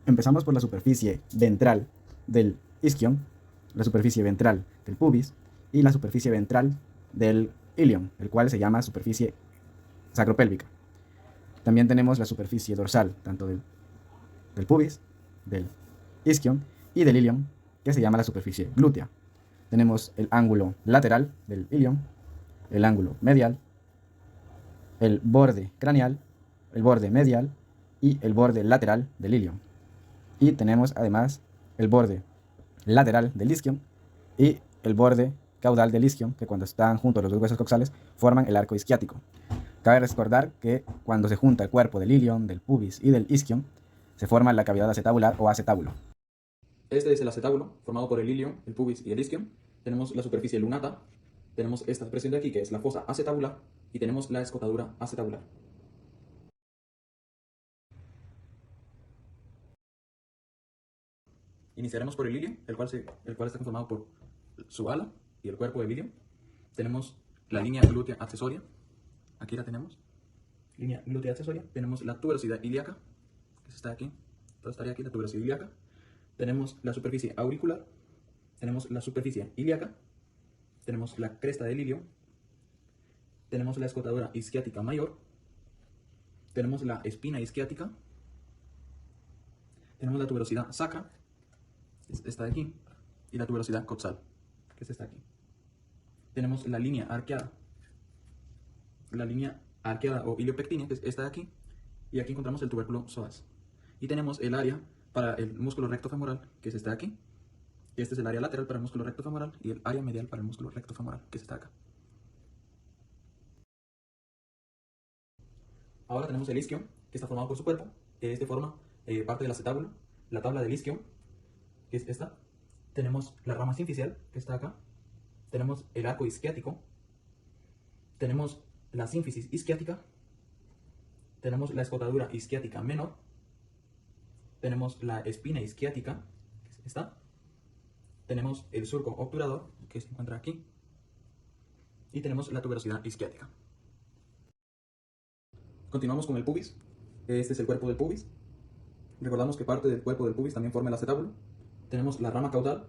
Empezamos por la superficie ventral del isquion, la superficie ventral del pubis y la superficie ventral del ilion, el cual se llama superficie sacropélvica. También tenemos la superficie dorsal, tanto del pubis, del isquion y del ilion, que se llama la superficie glútea. Tenemos el ángulo lateral del ilion, el ángulo medial, el borde craneal, el borde medial y el borde lateral del ilion. Y tenemos además el borde lateral del isquion y el borde caudal del isquion, que cuando están juntos los dos huesos coxales forman el arco isquiático. Cabe recordar que cuando se junta el cuerpo del ilion, del pubis y del isquion, se forma la cavidad acetabular o acetábulo. Este es el acetábulo, formado por el ilion, el pubis y el isquion. Tenemos la superficie lunata, tenemos esta presente aquí, que es la fosa acetabular, y tenemos la escotadura acetabular. Iniciaremos por el ilion, el cual está conformado por su ala y el cuerpo del ilion. Tenemos la línea glútea accesoria, aquí la tenemos, línea glútea accesoria. Tenemos la tuberosidad ilíaca, que está aquí, todo estaría aquí, la tuberosidad ilíaca. Tenemos la superficie auricular, tenemos la superficie ilíaca, tenemos la cresta del ilion, tenemos la escotadura isquiática mayor, tenemos la espina isquiática, tenemos la tuberosidad sacra, que está aquí, y la tuberosidad coxal, que está aquí. Tenemos la línea arqueada o iliopectínea, que está de aquí, y aquí encontramos el tubérculo psoas. Y tenemos el área para el músculo recto femoral, que está aquí. Este es el área lateral para el músculo recto femoral y el área medial para el músculo recto femoral, que está acá. Ahora tenemos el isquion, que está formado por su cuerpo. Este forma parte del acetábulo, la tabla del isquion, que es esta. Tenemos la rama sínficial, que está acá. Tenemos el arco isquiático. Tenemos la sínfisis isquiática. Tenemos la escotadura isquiática menor. Tenemos la espina isquiática, que es esta. Tenemos el surco obturador, que se encuentra aquí. Y tenemos la tuberosidad isquiática. Continuamos con el pubis. Este es el cuerpo del pubis. Recordamos que parte del cuerpo del pubis también forma el acetábulo. Tenemos la rama caudal.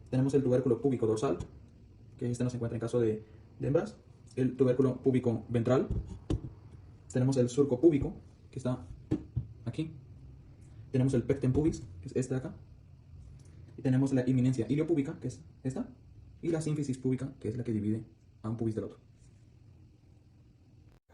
Tenemos el tubérculo púbico dorsal, que este no se encuentra en caso de hembras. El tubérculo púbico ventral. Tenemos el surco púbico, que está aquí. Tenemos el pecten pubis, que es este de acá. Y tenemos la inminencia iliopúbica, que es esta. Y la sínfisis púbica, que es la que divide a un pubis del otro.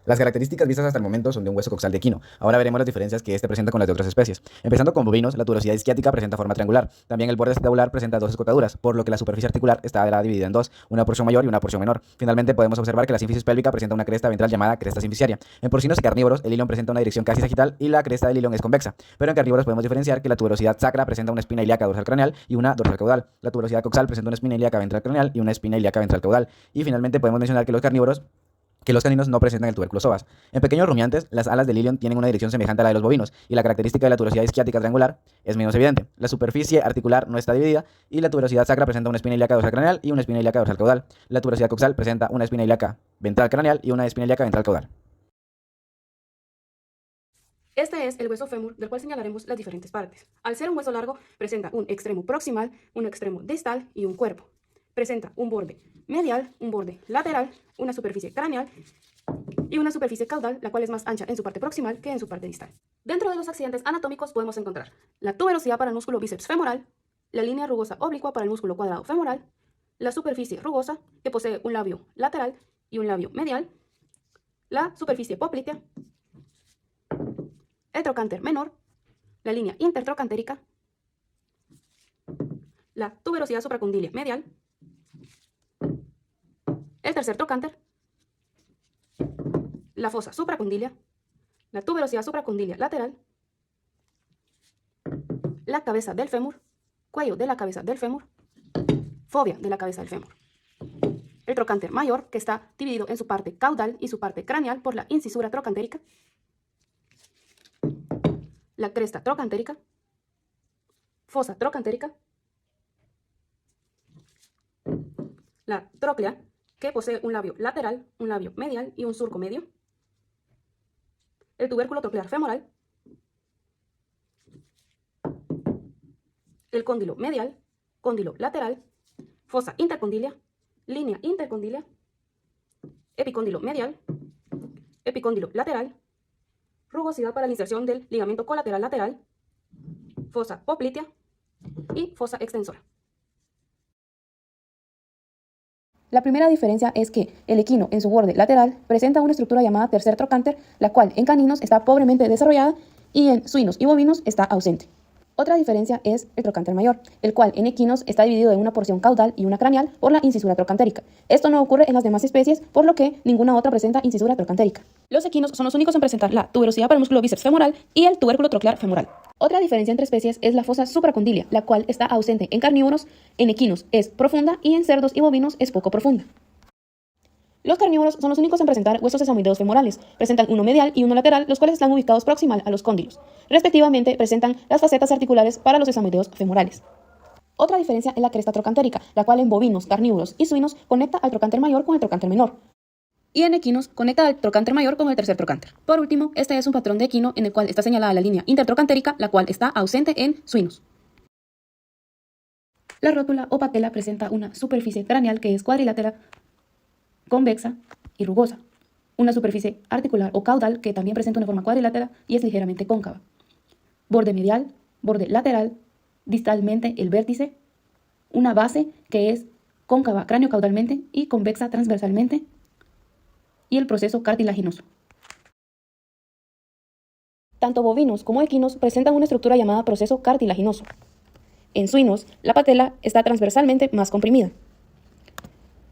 Las características vistas hasta el momento son de un hueso coxal de equino. Ahora veremos las diferencias que este presenta con las de otras especies. Empezando con bovinos, la tuberosidad isquiática presenta forma triangular. También el borde acetabular presenta dos escotaduras, por lo que la superficie articular estará dividida en dos, una porción mayor y una porción menor. Finalmente podemos observar que la sínfisis pélvica presenta una cresta ventral llamada cresta sínfisiaria. En porcinos y carnívoros, el ilion presenta una dirección casi sagital y la cresta del ilion es convexa. Pero en carnívoros podemos diferenciar que la tuberosidad sacra presenta una espina ilíaca dorsal craneal y una dorsal caudal. La tuberosidad coxal presenta una espina ilíaca ventral craneal y una espina ilíaca ventral caudal. Y finalmente podemos mencionar que los caninos no presentan el tubérculo psoas. En pequeños rumiantes, las alas del ilion tienen una dirección semejante a la de los bovinos, y la característica de la tuberosidad isquiática triangular es menos evidente. La superficie articular no está dividida, y la tuberosidad sacra presenta una espina ilíaca dorsal craneal y una espina ilíaca dorsal caudal. La tuberosidad coxal presenta una espina ilíaca ventral craneal y una espina ilíaca ventral caudal. Este es el hueso fémur, del cual señalaremos las diferentes partes. Al ser un hueso largo, presenta un extremo proximal, un extremo distal y un cuerpo. Presenta un borde medial, un borde lateral, una superficie craneal y una superficie caudal, la cual es más ancha en su parte proximal que en su parte distal. Dentro de los accidentes anatómicos podemos encontrar la tuberosidad para el músculo bíceps femoral, la línea rugosa oblicua para el músculo cuadrado femoral, la superficie rugosa, que posee un labio lateral y un labio medial, la superficie poplitea, el trocánter menor, la línea intertrocantérica, la tuberosidad supracondilia medial, el tercer trocánter, la fosa supracondilia, la tuberosidad supracondilia lateral, la cabeza del fémur, cuello de la cabeza del fémur, fobia de la cabeza del fémur. El trocánter mayor, que está dividido en su parte caudal y su parte craneal por la incisura trocantérica, la cresta trocantérica, fosa trocantérica, la tróclea, que posee un labio lateral, un labio medial y un surco medio, el tubérculo troclear femoral, el cóndilo medial, cóndilo lateral, fosa intercondilia, línea intercondilia, epicóndilo medial, epicóndilo lateral, rugosidad para la inserción del ligamento colateral lateral, fosa poplitea y fosa extensora. La primera diferencia es que el equino en su borde lateral presenta una estructura llamada tercer trocánter, la cual en caninos está pobremente desarrollada y en suinos y bovinos está ausente. Otra diferencia es el trocánter mayor, el cual en equinos está dividido en una porción caudal y una craneal por la incisura trocantérica. Esto no ocurre en las demás especies, por lo que ninguna otra presenta incisura trocantérica. Los equinos son los únicos en presentar la tuberosidad para el músculo bíceps femoral y el tubérculo troclear femoral. Otra diferencia entre especies es la fosa supracondilia, la cual está ausente en carnívoros, en equinos es profunda y en cerdos y bovinos es poco profunda. Los carnívoros son los únicos en presentar huesos sesamoideos femorales. Presentan uno medial y uno lateral, los cuales están ubicados proximal a los cóndilos. Respectivamente, presentan las facetas articulares para los sesamoideos femorales. Otra diferencia es la cresta trocantérica, la cual en bovinos, carnívoros y suinos conecta al trocánter mayor con el trocánter menor. Y en equinos conecta al trocánter mayor con el tercer trocánter. Por último, este es un patrón de equino en el cual está señalada la línea intertrocantérica, la cual está ausente en suinos. La rótula o patela presenta una superficie craneal que es cuadrilátera, convexa y rugosa. Una superficie articular o caudal que también presenta una forma cuadrilátera y es ligeramente cóncava. Borde medial, borde lateral, distalmente el vértice, una base que es cóncava cráneo-caudalmente y convexa transversalmente, y el proceso cartilaginoso. Tanto bovinos como equinos presentan una estructura llamada proceso cartilaginoso. En suinos, la patela está transversalmente más comprimida.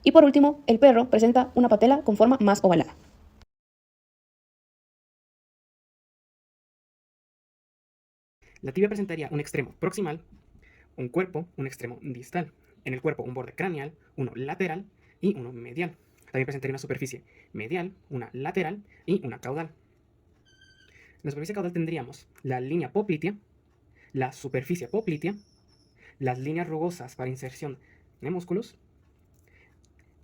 Y por último, el perro presenta una patela con forma más ovalada. La tibia presentaría un extremo proximal, un cuerpo, un extremo distal. En el cuerpo un borde craneal, uno lateral y uno medial. También presentaría una superficie medial, una lateral y una caudal. En la superficie caudal tendríamos la línea poplitea, la superficie poplitea, las líneas rugosas para inserción de músculos.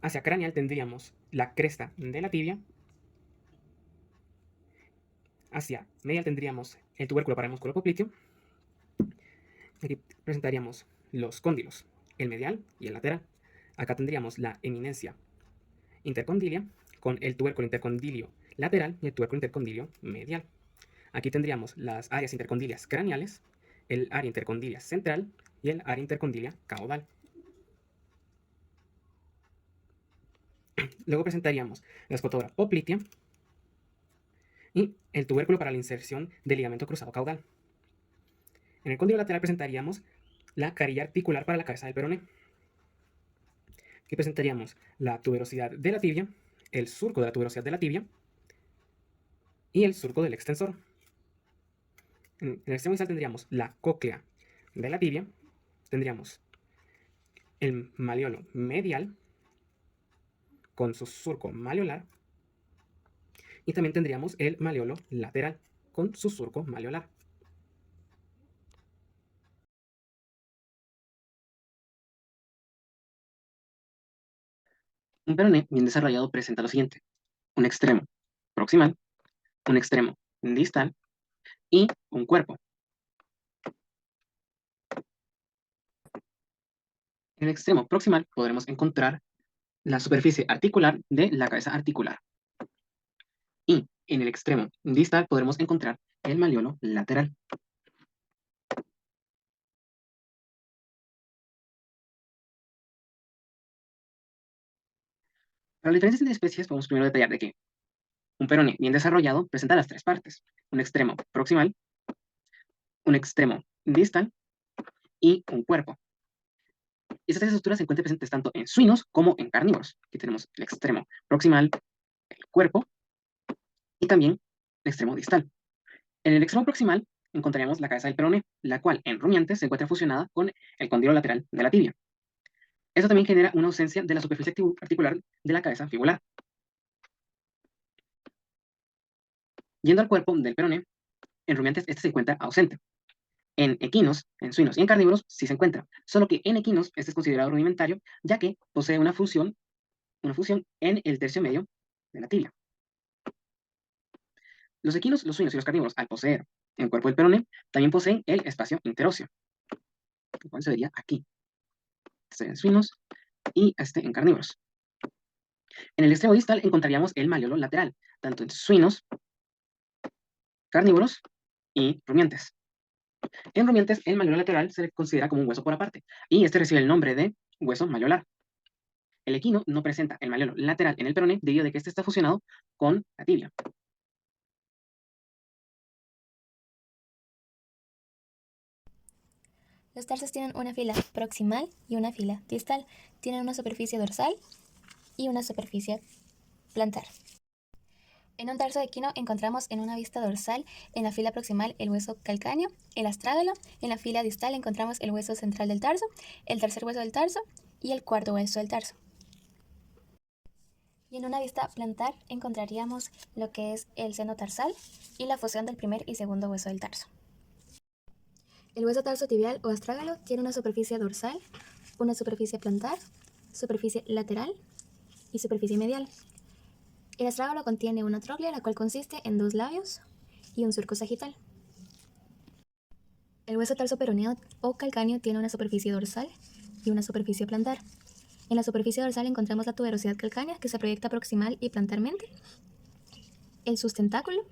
Hacia craneal tendríamos la cresta de la tibia. Hacia medial tendríamos el tubérculo para el músculo popliteo. Aquí presentaríamos los cóndilos, el medial y el lateral. Acá tendríamos la eminencia intercondilia con el tubérculo intercondilio lateral y el tubérculo intercondilio medial. Aquí tendríamos las áreas intercondilias craneales, el área intercondilia central y el área intercondilia caudal. Luego presentaríamos la escotora poplitea y el tubérculo para la inserción del ligamento cruzado caudal. En el cóndilo lateral presentaríamos la carilla articular para la cabeza del peroné. Aquí presentaríamos la tuberosidad de la tibia, el surco de la tuberosidad de la tibia y el surco del extensor. En el extremo distal tendríamos la cóclea de la tibia, tendríamos el maleolo medial con su surco maleolar y también tendríamos el maleolo lateral con su surco maleolar. Un peroné bien desarrollado presenta lo siguiente: un extremo proximal, un extremo distal y un cuerpo. En el extremo proximal podremos encontrar la superficie articular de la cabeza articular. Y en el extremo distal podremos encontrar el maleolo lateral. Para las diferencias entre especies, podemos primero detallar de que un peroné bien desarrollado presenta las tres partes: un extremo proximal, un extremo distal y un cuerpo. Estas tres estructuras se encuentran presentes tanto en suinos como en carnívoros. Aquí tenemos el extremo proximal, el cuerpo y también el extremo distal. En el extremo proximal encontraríamos la cabeza del peroné, la cual en rumiantes se encuentra fusionada con el cóndilo lateral de la tibia. Esto también genera una ausencia de la superficie articular de la cabeza fibular. Yendo al cuerpo del peroné, en rumiantes este se encuentra ausente. En equinos, en suinos y en carnívoros sí se encuentra, solo que en equinos este es considerado rudimentario, ya que posee una fusión en el tercio medio de la tibia. Los equinos, los suinos y los carnívoros, al poseer el cuerpo del peroné, también poseen el espacio interóseo. el cual se vería aquí. Este en suinos y este en carnívoros. En el extremo distal encontraríamos el malleolo lateral, tanto en suinos, carnívoros y rumiantes. En rumiantes, el malleolo lateral se le considera como un hueso por aparte, y este recibe el nombre de hueso malleolar. El equino no presenta el malleolo lateral en el peroné debido a que este está fusionado con la tibia. Los tarsos tienen una fila proximal y una fila distal. Tienen una superficie dorsal y una superficie plantar. En un tarso equino encontramos en una vista dorsal, en la fila proximal, el hueso calcáneo, el astrágalo. En la fila distal encontramos el hueso central del tarso, el tercer hueso del tarso y el cuarto hueso del tarso. Y en una vista plantar encontraríamos lo que es el seno tarsal y la fusión del primer y segundo hueso del tarso. El hueso tarso tibial o astrágalo tiene una superficie dorsal, una superficie plantar, superficie lateral y superficie medial. El astrágalo contiene una tróclea, la cual consiste en 2 labios y un surco sagital. El hueso tarso peroneo o calcáneo tiene una superficie dorsal y una superficie plantar. En la superficie dorsal encontramos la tuberosidad calcánea, que se proyecta proximal y plantarmente, el sustentáculo,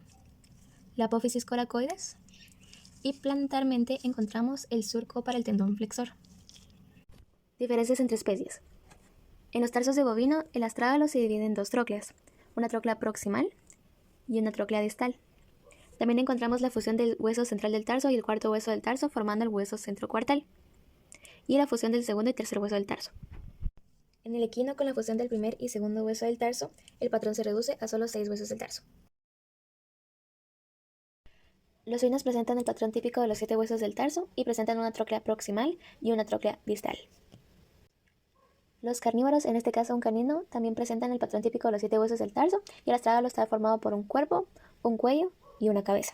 la apófisis coracoides, y plantarmente encontramos el surco para el tendón flexor. Diferencias entre especies. En los tarsos de bovino, el astrágalo se divide en 2 trócleas, una tróclea proximal y una tróclea distal. También encontramos la fusión del hueso central del tarso y el cuarto hueso del tarso formando el hueso centrocuartal, y la fusión del segundo y tercer hueso del tarso. En el equino, con la fusión del primer y segundo hueso del tarso, el patrón se reduce a solo 6 huesos del tarso. Los suinos presentan el patrón típico de los 7 huesos del tarso y presentan una tróclea proximal y una tróclea distal. Los carnívoros, en este caso un canino, también presentan el patrón típico de los 7 huesos del tarso, y el astrágalo está formado por un cuerpo, un cuello y una cabeza.